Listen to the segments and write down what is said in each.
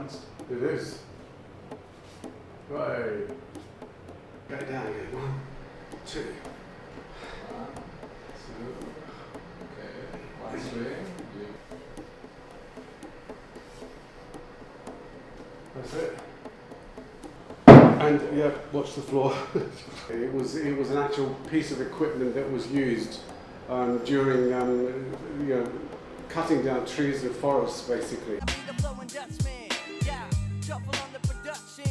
balanced. It is. Right. Get it down again. 1, 2. 1, 2. Okay. One swing. That's it. And yeah, watch the floor. It was an actual piece of equipment that was used during cutting down trees and forests, basically. Dutchman, yeah, shuffle on the production,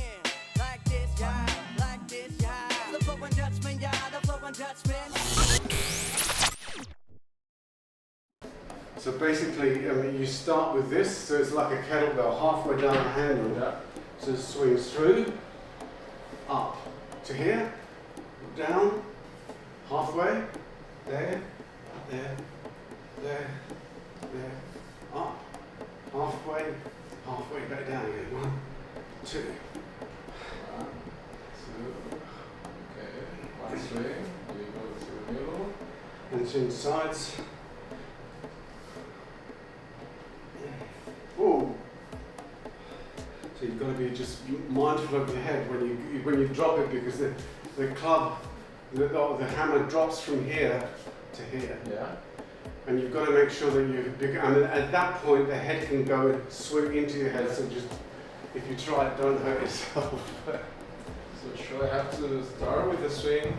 like this, yeah, like this, yeah. The flowing Dutchman, yeah, the flowing Dutchman. So basically, you start with this, so it's like a kettlebell, halfway down the handle. Yeah. So it swings through, up to here, down, halfway, there, there, there, there, up, halfway, halfway, back down again. 1, 2. 1, 2. Okay. One swing. You go through the middle. And swing sides. Ooh. So you've got to be just mindful of your head when you drop it, because the club, the hammer drops from here to here. Yeah. And you've got to make sure that and at that point the head can go and swing into your head, so just, if you try it, don't hurt yourself. So should I have to start with the swing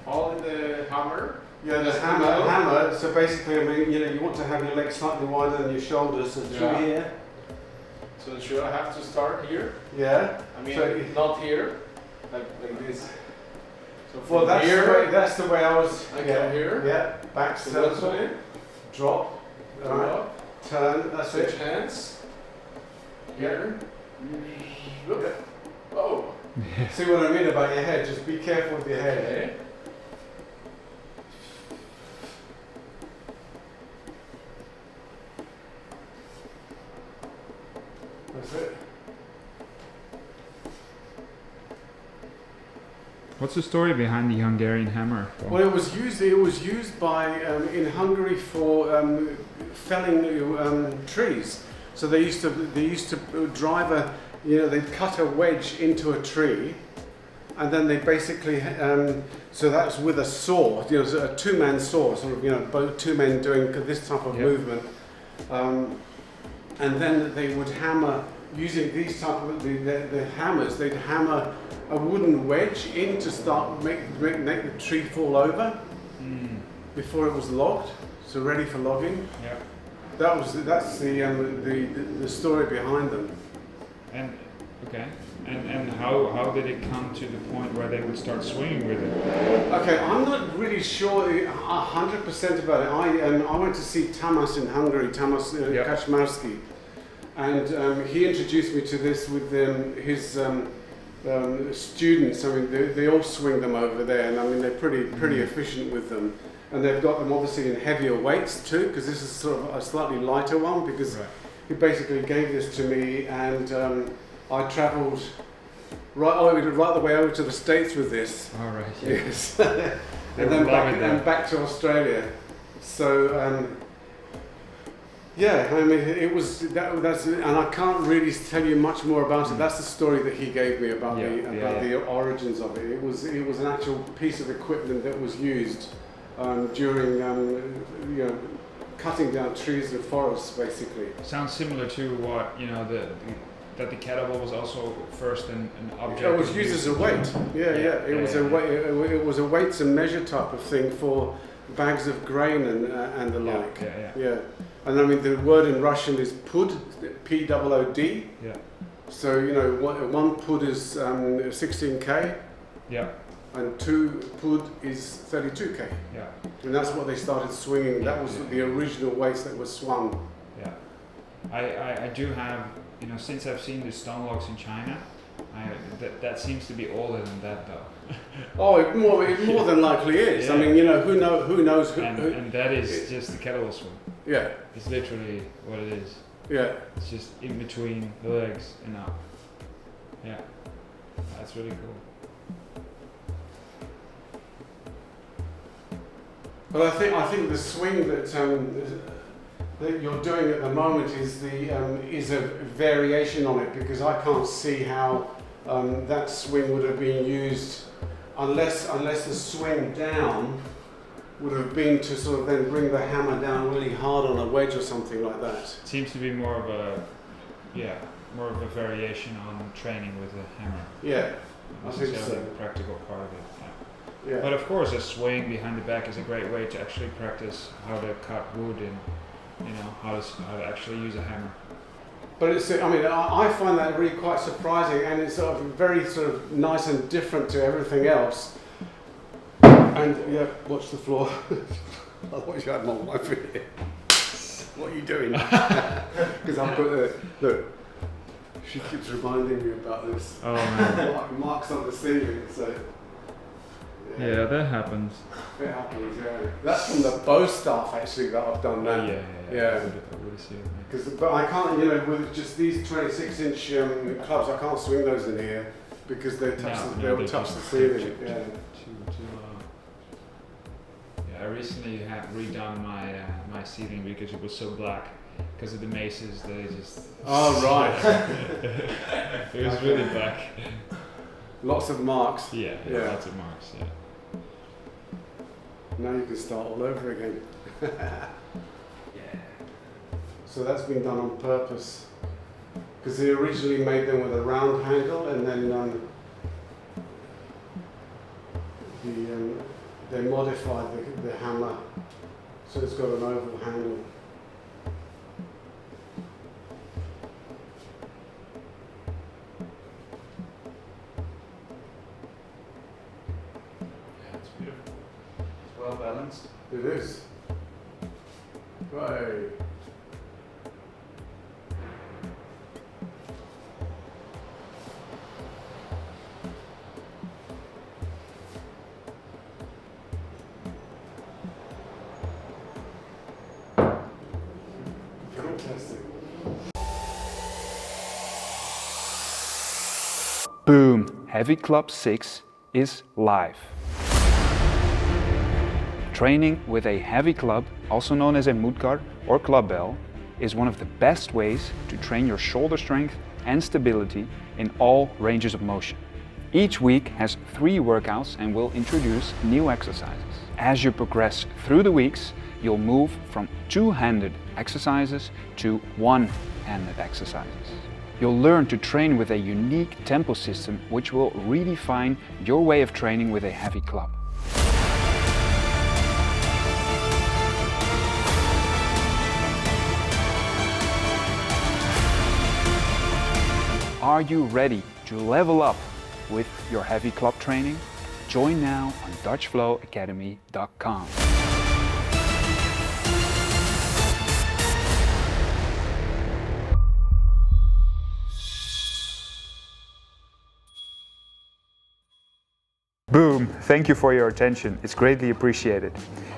all in the hammer? Yeah, the hammer, so basically, I mean, you want to have your legs slightly wider than your shoulders, so through here. So should I have to start here? Yeah. I mean, so, not here, like this. So from well, here, that's the way I was. I come here. Yeah, back So circle. that's way. Drop. Drop. Turn. That's Switch it. hands. Here. Look. Oh. See what I mean about your head? Just be careful with your head. Okay. That's it. What's the story behind the Hungarian hammer? Well, it was used by in Hungary for felling trees. So they used to drive they'd cut a wedge into a tree, and then they basically so that's with a saw, a two-man saw, sort of, both two men doing this type of movement, and then they would hammer using these type of the hammers. They'd hammer a wooden wedge in to start make the tree fall over before it was logged, so ready for logging. Yeah. That's the story behind them. And okay. And how did it come to the point where they would start swinging with it? Okay, I'm not really sure 100% about it. I went to see Tamas in Hungary, Tamas Kaczmarski, and he introduced me to this with his students. I mean, they all swing them over there, and I mean they're pretty efficient with them. And they've got them obviously in heavier weights too, because this is sort of a slightly lighter one. Because he basically gave this to me, and I travelled right the way over to the States with this. All right. Yes. And then back to Australia. So I mean, it was that's, and I can't really tell you much more about it. That's the story that he gave me about the origins of it. It was an actual piece of equipment that was used during cutting down trees and forests, basically. Sounds similar to what that the kettlebell was also first an object. It was used as a weight. It was a weights and measure type of thing for bags of grain and the like. Yeah. And I mean, the word in Russian is pud, P-O-O-D. Yeah. So one pud is 16k. Yeah. And 2 pud is 32k. Yeah. And that's what they started swinging. That was the original weights that were swung. Yeah. I do have, since I've seen the stone logs in China, that seems to be older than that though. Oh, it more than likely is. Yeah. I mean, who knows? And that is just the kettlebell swing. Yeah. It's literally what it is. Yeah. It's just in between the legs and up. Yeah. That's really cool. But I think the swing that that you're doing at the moment is a variation on it, because I can't see how that swing would have been used unless the swing down would have been to sort of then bring the hammer down really hard on a wedge or something like that. It seems to be more of a variation on training with a hammer. Yeah, I Not think necessarily so. the practical part of it. Yeah. But of course, a swing behind the back is a great way to actually practice how to cut wood and how to actually use a hammer. But it's, I mean, I find that really quite surprising, and it's sort of very sort of nice and different to everything else. And yeah, watch the floor. Otherwise you had more of my feet. What are you doing? Because I've got look. She keeps reminding me about this. Oh man. Marks on the ceiling, so. Yeah, that happens. It happens, yeah. That's from the bow staff actually that I've done that. Yeah. I would assume. But I can't, with just these 26-inch clubs, I can't swing those in here because they'll touch the ceiling. Yeah. Too long. Yeah, I recently had redone my ceiling because it was so black. Because of the maces, they just. Oh right. It was really black. Lots of marks. Yeah, lots of marks. Yeah. Now you can start all over again. Yeah. So that's been done on purpose, because they originally made them with a round handle, and then they modified the hammer so it's got an oval handle. Yeah, it's beautiful. It's well balanced. It is. Right. Fantastic. Boom! Heavy Club 6 is live. Training with a heavy club, also known as a mudguard or club bell, is one of the best ways to train your shoulder strength and stability in all ranges of motion. Each week has 3 workouts and will introduce new exercises. As you progress through the weeks, you'll move from 2-handed exercises to 1-handed exercises. You'll learn to train with a unique tempo system which will redefine your way of training with a heavy club. Are you ready to level up with your heavy club training? Join now on DutchFlowAcademy.com. Boom! Thank you for your attention. It's greatly appreciated.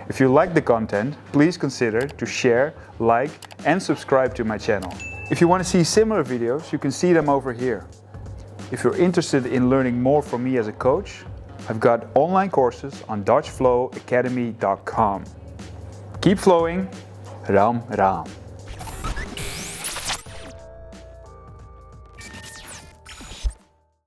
If you like the content, please consider to share, like, and subscribe to my channel. If you want to see similar videos, you can see them over here. If you're interested in learning more from me as a coach, I've got online courses on DutchFlowAcademy.com. Keep flowing, Ram Ram.